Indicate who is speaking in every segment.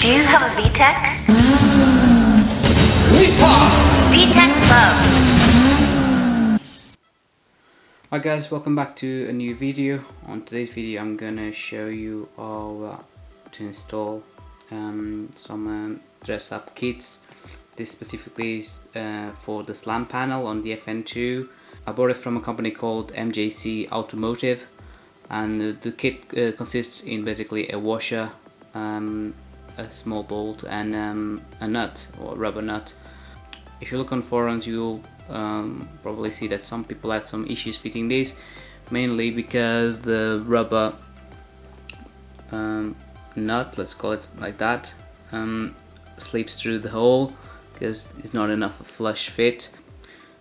Speaker 1: Do you have a VTEC? VTEC Club.
Speaker 2: Hi guys, welcome back to a new video. On today's video I'm gonna show you how to install some dress up kits. This specifically is for the slam panel on the FN2. I bought it from a company called MJC Automotive, and the kit consists in basically a washer, a small bolt and a nut or a rubber nut. If you look on forums, you'll probably see that some people had some issues fitting this, mainly because the rubber nut, let's call it like that, slips through the hole because it's not enough a flush fit.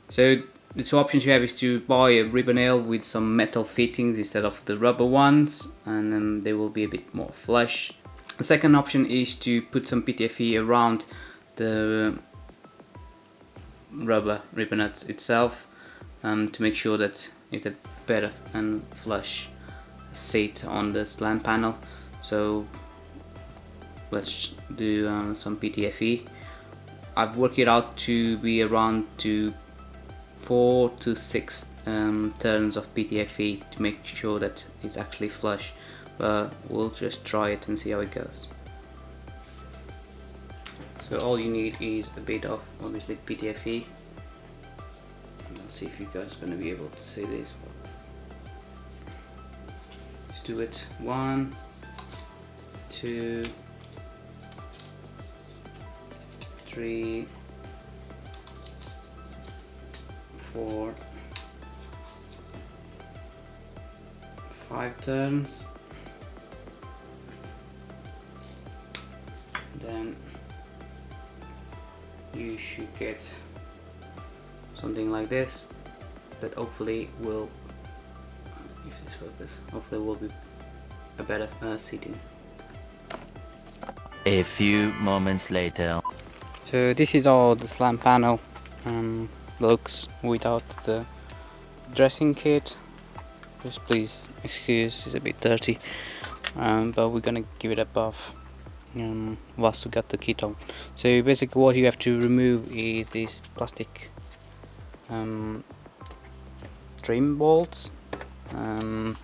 Speaker 2: So the two options you have is to buy a rubber nail with some metal fittings instead of the rubber ones, and they will be a bit more flush. The second option is to put some PTFE around the rubber nuts itself, to make sure that it's a better and flush seat on the slam panel. So let's do some PTFE. I've worked it out to be around 4 to 6 turns of PTFE to make sure that it's actually flush, but we'll just try it and see how it goes. So all you need is a bit of, obviously, PTFE. Let's see if you guys are going to be able to see this. Let's do it. 1, 2, 3, 4, 5 turns. Then you should get something like this that hopefully will, if this focus, hopefully will be a better seating.
Speaker 3: A few moments later.
Speaker 2: So this is all the slam panel looks without the dressing kit. Just please excuse, it's a bit dirty, but we're gonna give it a buff whilst we got the kit on. So basically what you have to remove is these plastic trim bolts, and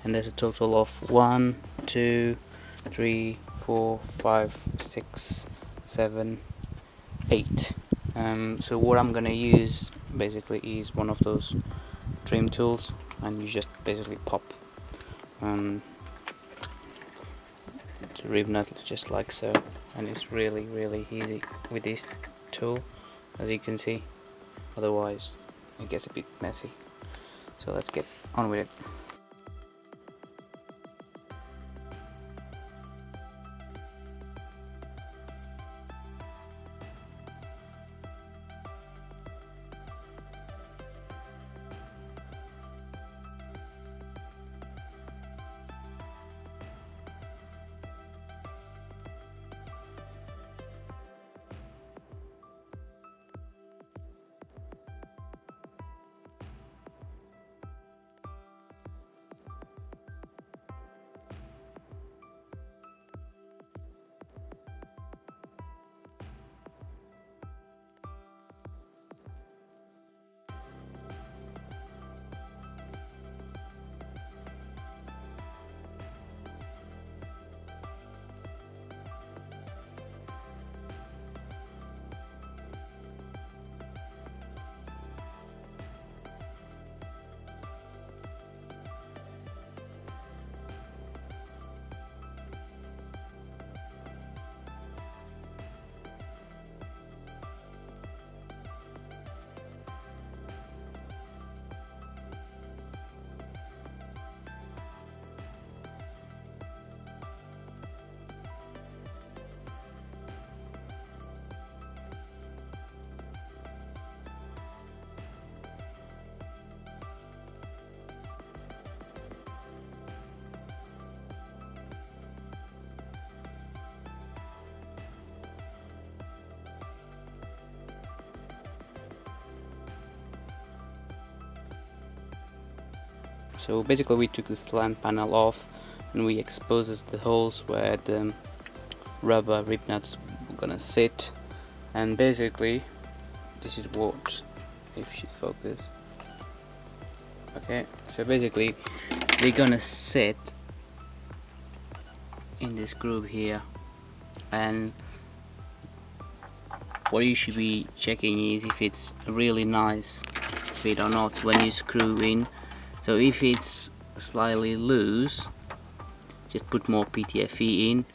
Speaker 2: there's a total of 1, 2, 3, 4, 5, 6, 7, 8. So what I'm gonna use basically is one of those trim tools, and you just basically pop the rib nut just like so, and it's really easy with this tool, as you can see. Otherwise it gets a bit messy, so let's get on with it. So basically we took the slam panel off and we exposed the holes where the rubber rib nuts gonna sit, and basically this is what, if you focus, okay, so basically they're gonna sit in this groove here, and what you should be checking is if it's a really nice fit or not when you screw in. So if it's slightly loose, just put more PTFE in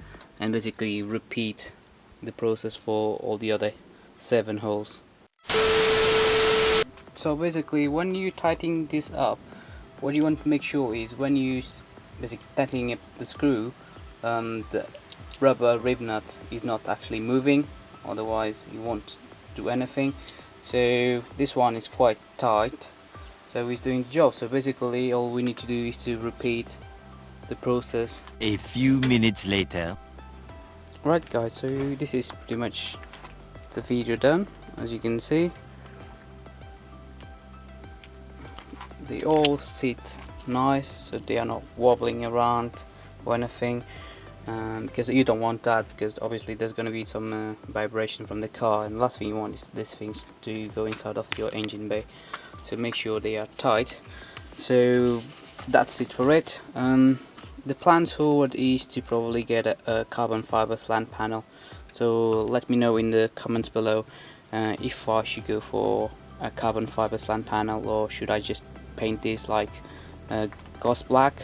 Speaker 2: and basically repeat the process for all the other 7 holes. So basically when you tighten this up, what you want to make sure is when you basically tightening up the screw, the rubber rib nut is not actually moving, otherwise you won't do anything. So this one is quite tight, so it's doing the job. So basically all we need to do is to repeat the process.
Speaker 3: A few minutes later.
Speaker 2: Right guys, so this is pretty much the video done. As you can see, they all sit nice, so they are not wobbling around or anything, because you don't want that, because obviously there's going to be some vibration from the car, and the last thing you want is these things to go inside of your engine bay. So make sure they are tight. So that's it for it. The plan forward is to probably get a carbon fiber slant panel, so let me know in the comments below if I should go for a carbon fiber slant panel or should I just paint this like ghost black.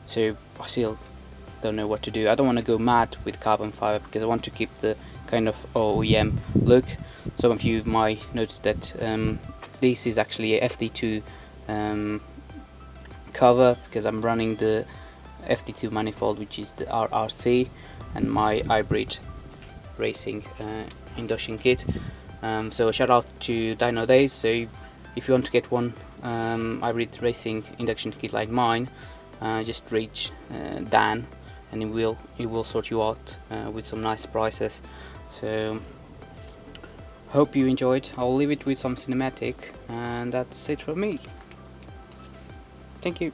Speaker 2: So I still don't know what to do. I don't want to go mad with carbon fiber because I want to keep the kind of OEM look. Some of you might notice that this is actually a FD2 cover, because I'm running the FD2 manifold, which is the RRC, and my hybrid racing induction kit. So shout out to Dyno Days. So if you want to get one hybrid racing induction kit like mine, just reach Dan and he will sort you out with some nice prices. So hope you enjoyed. I'll leave it with some cinematic, and that's it for me. Thank you.